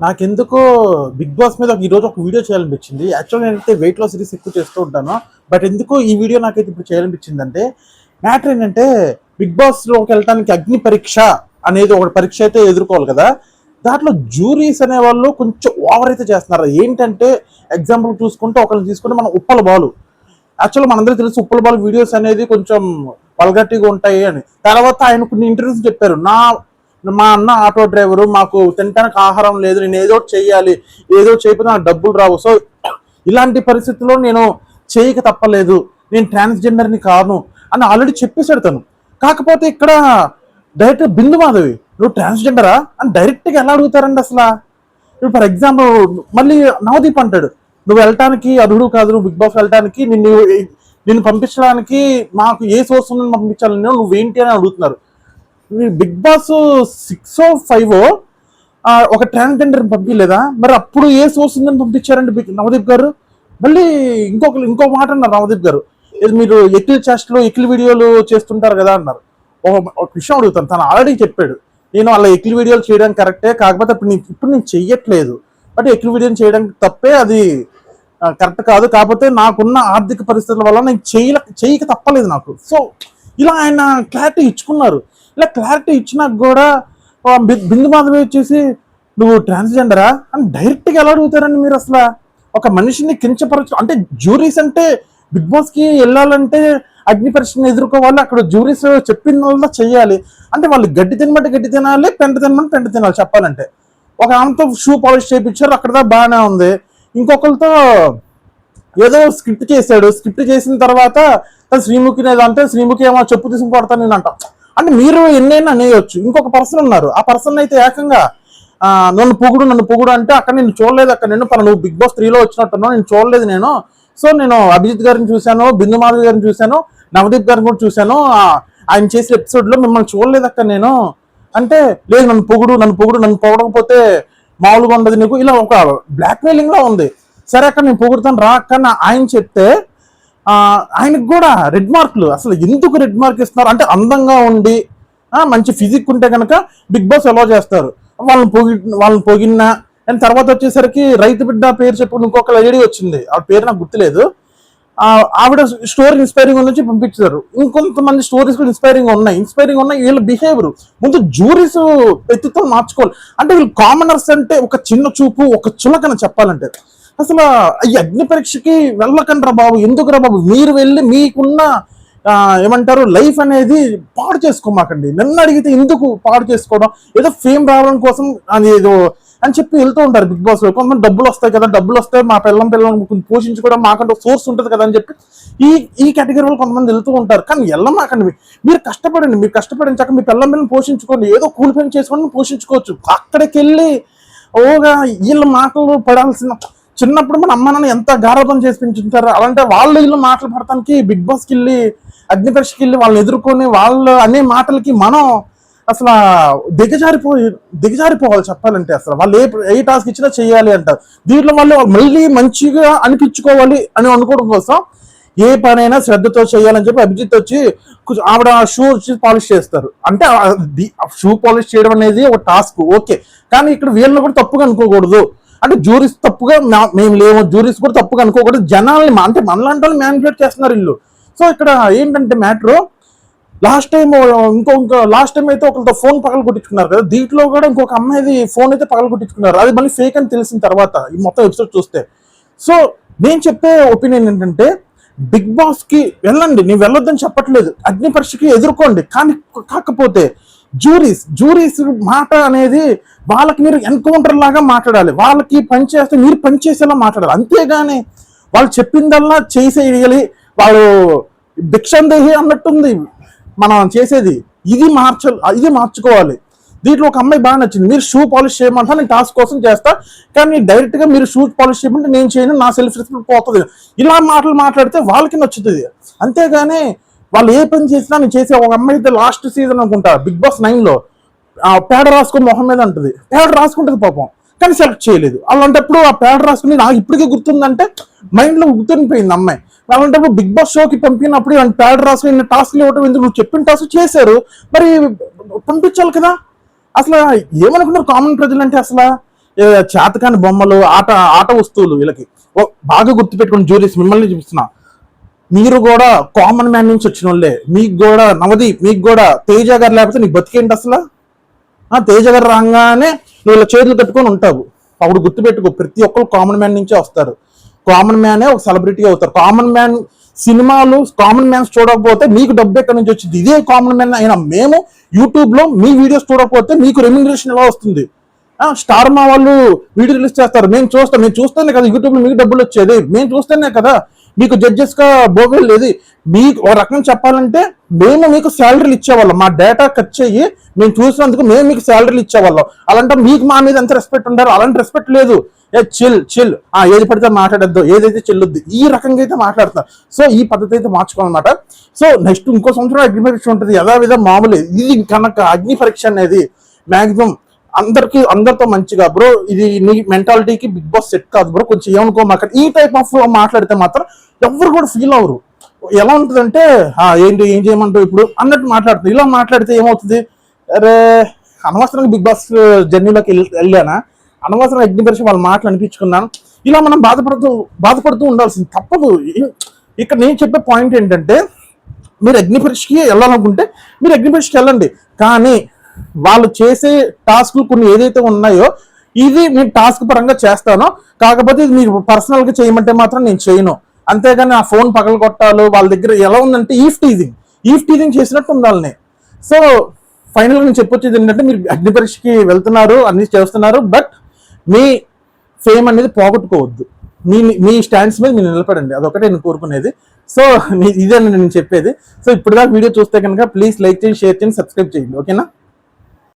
నాకెందుకో big boss మీద ఈరోజు ఒక వీడియో చేయాలనిపించింది. యాక్చువల్‌గా నేనైతే వెయిట్ లాస్ సిరీస్ ఎక్కువ చేస్తూ ఉంటాను. బట్ ఎందుకో ఈ వీడియో నాకైతే ఇప్పుడు చేయాలనిపించిందంటే, మ్యాటర్ ఏంటంటే బిగ్ బాస్‌లోకి వెళ్ళటానికి అగ్ని పరీక్ష అనేది ఒక పరీక్ష అయితే ఎదుర్కోవాలి కదా! దాంట్లో జ్యూరీస్ అనేవాళ్ళు కొంచెం ఓవర్ అయితే చేస్తున్నారు. ఏంటంటే ఎగ్జాంపుల్ చూసుకుంటే ఒకళ్ళని తీసుకుంటే మనం ఉప్పల బాలు. యాక్చువల్‌గా మనందరికీ తెలుసు ఉప్పల బాలు వీడియోస్ అనేది కొంచెం వల్గారిటీగా ఉంటాయి అని. తర్వాత ఆయన కొన్ని ఇంటర్వ్యూస్ చెప్పారు. మా అన్న ఆటో డ్రైవరు, మాకు తినడానికి ఆహారం లేదు, నేను ఏదో ఒకటి చెయ్యాలి, ఏదో చేయకపోతే నాకు డబ్బులు రావు, సో ఇలాంటి పరిస్థితుల్లో నేను చేయక తప్పలేదు, నేను ట్రాన్స్జెండర్ని కాను అని ఆల్రెడీ చెప్పేశాడు తను. కాకపోతే ఇక్కడ డైరెక్ట్ బిందు మాధవి నువ్వు ట్రాన్స్జెండరా అని డైరెక్ట్గా ఎలా అడుగుతారండి అసలు? ఇప్పుడు ఫర్ ఎగ్జాంపుల్ మళ్ళీ నవదీప్ అంటాడు, నువ్వు వెళ్ళటానికి అర్హుడు కాదు, నువ్వు బిగ్ బాస్ వెళ్ళటానికి నిన్ను పంపించడానికి మాకు ఏ సోర్స్ ఉందని పంపించాలని నువ్వేంటి అని అడుగుతున్నారు. బిగ్ బాస్ 6 or 5 ఒక ట్రాన్స్జెండర్ పంపించలేదా? మరి అప్పుడు ఏ సోర్స్ ఉందని పంపించారండి నవదీప్ గారు? మళ్ళీ ఇంకో మాట అన్నారు నవదీప్ గారు, ఇది మీరు ఎక్కిల్ చేష్టలు ఎక్కిల్ వీడియోలు చేస్తుంటారు కదా అన్నారు. ఒక విషయం అడుగుతాను, తను ఆల్రెడీ చెప్పాడు, నేను అలా ఎక్కిల్ వీడియోలు చేయడం కరెక్టే, కాకపోతే ఇప్పుడు నేను చెయ్యట్లేదు, బట్ ఎక్కిల్ వీడియోలు చేయడం తప్పే, అది కరెక్ట్ కాదు, కాకపోతే నాకున్న ఆర్థిక పరిస్థితుల వల్ల నేను చేయక తప్పలేదు నాకు. సో ఇలా ఆయన క్లారిటీ ఇచ్చుకున్నారు. ఇలా క్లారిటీ ఇచ్చినాక కూడా బిందు మాధవి వచ్చేసి నువ్వు ట్రాన్స్జెండరా అని డైరెక్ట్గా ఎలా అడుగుతారండి మీరు? అసలు ఒక మనిషిని కించపరచు అంటే జ్యూరీస్ అంటే బిగ్ బాస్కి వెళ్ళాలంటే అగ్ని పరీక్షను ఎదుర్కోవాలి, అక్కడ జ్యూరీస్ చెప్పిన వల్ల చెయ్యాలి అంటే వాళ్ళు గడ్డి తినమంటే గడ్డి తినాలి, పెంట తినమంటే పెంట తినాలి చెప్పాలంటే. ఒక ఆమెతో షూ పాలిష్ చేయించారు, అక్కడ బాగానే ఉంది. ఇంకొకరితో ఏదో స్క్రిప్ట్ చేశాడు, స్క్రిప్ట్ చేసిన తర్వాత శ్రీముఖి అంటే శ్రీముఖి ఏమో చెప్పు తీసుకుని కొడతాను నేను అంట. అంటే మీరు ఎన్నైనా అనేయొచ్చు. ఇంకొక పర్సన్ ఉన్నారు, ఆ పర్సన్ అయితే ఏకంగా నన్ను పొగుడు అంటే అక్కడ నేను చూడలేదు, అక్కడ నువ్వు బిగ్ బాస్ 3లో వచ్చినట్టున్నావు, నేను చూడలేదు నేను. సో నేను అభిజిత్ గారిని చూశాను, బిందు మాధవి గారిని చూశాను, నవదీప్ గారిని కూడా చూశాను, ఆయన చేసిన ఎపిసోడ్లో మిమ్మల్ని చూడలేదు అక్కడ నేను అంటే, లేదు నన్ను పొగడకపోతే మామూలుగా ఉండదు నీకు, ఇలా ఒక బ్లాక్ మెయిలింగ్ లా ఉంది. సరే అక్కడ నేను పొగుడుతాను రా అక్కడ ఆయన చెప్తే ఆయనకు కూడా రెడ్ మార్కులు. అసలు ఎందుకు రెడ్ మార్క్ ఇస్తున్నారు అంటే, అందంగా ఉండి మంచి ఫిజిక్ ఉంటే కనుక బిగ్ బాస్ ఎలా చేస్తారు, వాళ్ళని పొగిన్నా. అండ్ తర్వాత వచ్చేసరికి రైతు బిడ్డ పేరు చెప్పు ఇంకొక లేడీ వచ్చింది, ఆ పేరు నాకు గుర్తులేదు, ఆవిడ స్టోరీ ఇన్స్పైరింగ్ నుంచి పంపించారు. ఇంకొంతమంది స్టోరీస్ కూడా ఇన్స్పైరింగ్ ఉన్నాయి. వీళ్ళ బిహేవియర్ ముందు జ్యూరీస్ వ్యక్తిత్వం మార్చుకోవాలి. అంటే వీళ్ళు కామనర్స్ అంటే ఒక చిన్న చూపు, ఒక చులకన చెప్పాలంటే. అసలు ఈ అగ్ని పరీక్షకి వెళ్ళకండ్రా బాబు, ఎందుకురా బాబు, మీరు వెళ్ళి మీకున్న ఏమంటారు లైఫ్ అనేది పాడు చేసుకోమాకండి. నన్ను అడిగితే ఎందుకు పాడు చేసుకోవడం, ఏదో ఫేమ్ రావడం కోసం అది ఏదో అని చెప్పి వెళ్తూ ఉంటారు బిగ్ బాస్ లో. కొంతమంది డబ్బులు వస్తాయి, మా పిల్లల్ని పోషించుకోవడం మాకంటే సోర్స్ ఉంటుంది కదా అని చెప్పి ఈ కేటగిరీలో కొంతమంది వెళ్తూ ఉంటారు. కానీ వెళ్ళమాకండి, మీరు కష్టపడించాక మీ పిల్లల్ని పోషించుకోండి, ఏదో కూలి పని చేసుకొని పోషించుకోవచ్చు. అక్కడికి వెళ్ళి ఓగా వీళ్ళ మాటలు పడాల్సిన, చిన్నప్పుడు మన అమ్మ నాన్న ఎంత గారాబం చేసి పెంచుంటారు, అలాంటి వీళ్ళు మాటలు పడటానికి బిగ్ బాస్కి వెళ్ళి అగ్ని పరీక్షకి వెళ్ళి వాళ్ళని ఎదుర్కొని వాళ్ళు అనే మాటలకి మనం అసలు దిగజారిపోవాలి చెప్పాలంటే. అసలు వాళ్ళు ఏ టాస్క్ ఇచ్చినా చేయాలి అంటారు. దీంట్లో వాళ్ళు మళ్ళీ మంచిగా అనిపించుకోవాలి అని అనుకోవడం కోసం ఏ పనైనా శ్రద్ధతో చేయాలని చెప్పి అభిజిత్ వచ్చి ఆవిడ షూ పాలిష్ చేస్తారు. అంటే షూ పాలిష్ చేయడం అనేది ఒక టాస్క్, ఓకే, కానీ ఇక్కడ వీళ్ళని కూడా తప్పుగా అనుకోకూడదు. అంటే జ్యూరీస్ తప్పుగా మేము లేము, జ్యూరీస్ కూడా తప్పుగా అనుకోకూడదు. జనాల్ని అంటే మనలాంటి వాళ్ళు మ్యానిపులేట్ చేస్తున్నారు వీళ్ళు. సో ఇక్కడ ఏంటంటే మ్యాటర్, లాస్ట్ టైం అయితే ఒకరితో ఫోన్ పగల కొట్టించుకున్నారు కదా, దీంట్లో కూడా ఇంకొక అమ్మాయిది ఫోన్ అయితే పగల కొట్టించుకున్నారు. అది మళ్ళీ ఫేక్ అని తెలిసిన తర్వాత ఈ మొత్తం ఎపిసోడ్ చూస్తే. సో నేను చెప్పే ఒపీనియన్ ఏంటంటే, బిగ్ బాస్ కి వెళ్ళండి, నేను వెళ్ళొద్దని చెప్పట్లేదు, అగ్ని పరీక్షకి ఎదుర్కోండి, కానీ కాకపోతే జ్యూరీస్ మాట అనేది వాళ్ళకి మీరు ఎన్కౌంటర్ లాగా మాట్లాడాలి, వాళ్ళకి పనిచేస్తే మీరు పనిచేసేలా మాట్లాడాలి. అంతేగాని వాళ్ళు చెప్పిందల్లా చేసేయాలి, వాళ్ళు భిక్షందేహి అన్నట్టుంది మనం చేసేది. ఇది మార్చుకోవాలి. దీంట్లో ఒక అమ్మాయి బాగా నచ్చింది, మీరు షూ పాలిష్ చేయమంటా, నేను టాస్క్ కోసం చేస్తా, కానీ డైరెక్ట్గా మీరు షూ పాలిష్ చేయమంటే నేను చేయను, నా సెల్ఫ్ రెస్పెక్ట్ పోతుంది, ఇలా మాట్లాడితే వాళ్ళకి నచ్చుతుంది. అంతేగాని వాళ్ళు ఏ పని చేసినా నేను చేసే. ఒక అమ్మాయి అయితే లాస్ట్ సీజన్ అనుకుంటా బిగ్ బాస్ 9లో పేడ రాసుకుని మొహం మీద ఉంటుంది, పేడ రాసుకుంటుంది పాపం, కానీ సెలెక్ట్ చేయలేదు. అలాంటప్పుడు ఆ పేడ రాసుకుని నాకు ఇప్పటికే గుర్తుందంటే మైండ్లో గుర్తుండిపోయింది అమ్మాయి. అలాంటప్పుడు బిగ్ బాస్ షోకి పంపినప్పుడు పేడ రాసుకుని టాస్క్లు ఇవ్వటం ఎందుకు? నువ్వు చెప్పిన టాస్క్ చేశారు, మరి పంపించాలి కదా. అసలు ఏమనుకున్నారు కామన్ ప్రజలు అంటే? అసలు చేతకాని బొమ్మలు, ఆట వస్తువులు వీళ్ళకి. బాగా గుర్తుపెట్టుకుని జ్యూరీస్ మిమ్మల్ని చూపిస్తున్నా, మీరు కూడా కామన్ మ్యాన్ నుంచి వచ్చిన వాళ్ళే. మీకు కూడా నవదీప్, మీకు కూడా తేజ గారు లేకపోతే నీకు బతికేంటి అసలు? తేజ గారు రాగానే నువ్వు ఇలా చేతులు కట్టుకొని ఉంటావు. అప్పుడు గుర్తుపెట్టుకో, ప్రతి ఒక్కరు కామన్ మ్యాన్ నుంచే వస్తారు. కామన్ మ్యానే ఒక సెలబ్రిటీ అవుతారు. కామన్ మ్యాన్ సినిమాలు, కామన్ మ్యాన్స్ చూడకపోతే మీకు డబ్బు ఎక్కడి నుంచి వచ్చింది? ఇదే కామన్ మ్యాన్ అయినా మేము యూట్యూబ్ లో మీ వీడియోస్ చూడకపోతే మీకు రెమ్యూనరేషన్ ఎలా వస్తుంది? స్టార్ మా వాళ్ళు వీడియో రిలీజ్ చేస్తారు, మేము చూస్తేనే కదా యూట్యూబ్ లో మీకు డబ్బులు వచ్చేది. మేము చూస్తేనే కదా మీకు జడ్జెస్ గా బోగల్ లేదు. మీకు ఒక రకం చెప్పాలంటే మేము మీకు శాలరీలు ఇచ్చేవాళ్ళం, మా డేటా ఖర్చు అయ్యి మేము చూసినందుకు మేము మీకు శాలరీలు ఇచ్చేవాళ్ళం. అలాంటి మీకు మా మీద ఎంత రెస్పెక్ట్ ఉండారు, అలాంటి రెస్పెక్ట్ లేదు. చిల్ ఏది పడితే మాట్లాడద్దు, ఏదైతే చెల్లొద్దు, ఈ రకంగా అయితే మాట్లాడతారు. సో ఈ పద్ధతి అయితే మార్చుకోవాలన్నమాట. సో నెక్స్ట్ ఇంకో సంవత్సరం అగ్ని పరీక్ష ఉంటుంది, యథావిధ మామూలు. ఇది కనుక అగ్ని పరీక్ష అనేది మాక్సిమం అందరితో మంచిగా, బ్రో ఇది నీ మెంటాలిటీకి బిగ్ బాస్ సెట్ కాదు బ్రో, కొంచెం ఏమనుకో మాట్లాడి ఈ టైప్ ఆఫ్ మాట్లాడితే మాత్రం ఎవరు కూడా ఫీల్ అవరు. ఎలా ఉంటుందంటే ఏం చేయమంటావు ఇప్పుడు అన్నట్టు మాట్లాడుతుంది. ఇలా మాట్లాడితే ఏమవుతుంది, అరే అనవసరంగా బిగ్ బాస్ జర్నీలోకి వెళ్ళానా, అనవసరంగా అగ్ని పరీక్ష వాళ్ళ మాటలు అనిపించుకున్నాను, ఇలా మనం బాధపడుతూ ఉండాల్సింది, తప్పదు. ఇక్కడ నేను చెప్పే పాయింట్ ఏంటంటే, మీరు అగ్ని పరీక్షకి వెళ్ళాలనుకుంటే మీరు అగ్ని పరీక్షకి వెళ్ళండి, కానీ వాళ్ళు చేసే టాస్క్లు కొన్ని ఏదైతే ఉన్నాయో ఇది నేను టాస్క్ పరంగా చేస్తాను, కాకపోతే ఇది మీరు పర్సనల్ గా చేయమంటే మాత్రం నేను చేయను. అంతేగాని ఆ ఫోన్ పగల కొట్టాలు, వాళ్ళ దగ్గర ఎలా ఉందంటే ఈఫ్ టీజింగ్ చేసినట్టు ఉండాలని. సో ఫైనల్ గా నేను చెప్పొచ్చేది ఏంటంటే, మీరు అగ్ని పరీక్షకి వెళ్తున్నారు, అన్ని చేస్తున్నారు, బట్ మీ ఫేమ్ అనేది పోగొట్టుకోవద్దు. మీ స్టాండ్స్ మీద మీరు నిలబడండి, అదొకటే నేను కోరుకునేది. సో ఇదే నేను చెప్పేది. సో ఇప్పుడు దాకా వీడియో చూస్తే కనుక ప్లీజ్ లైక్ చేయండి, షేర్ చేయండి, సబ్స్క్రైబ్ చేయండి, ఓకేనా?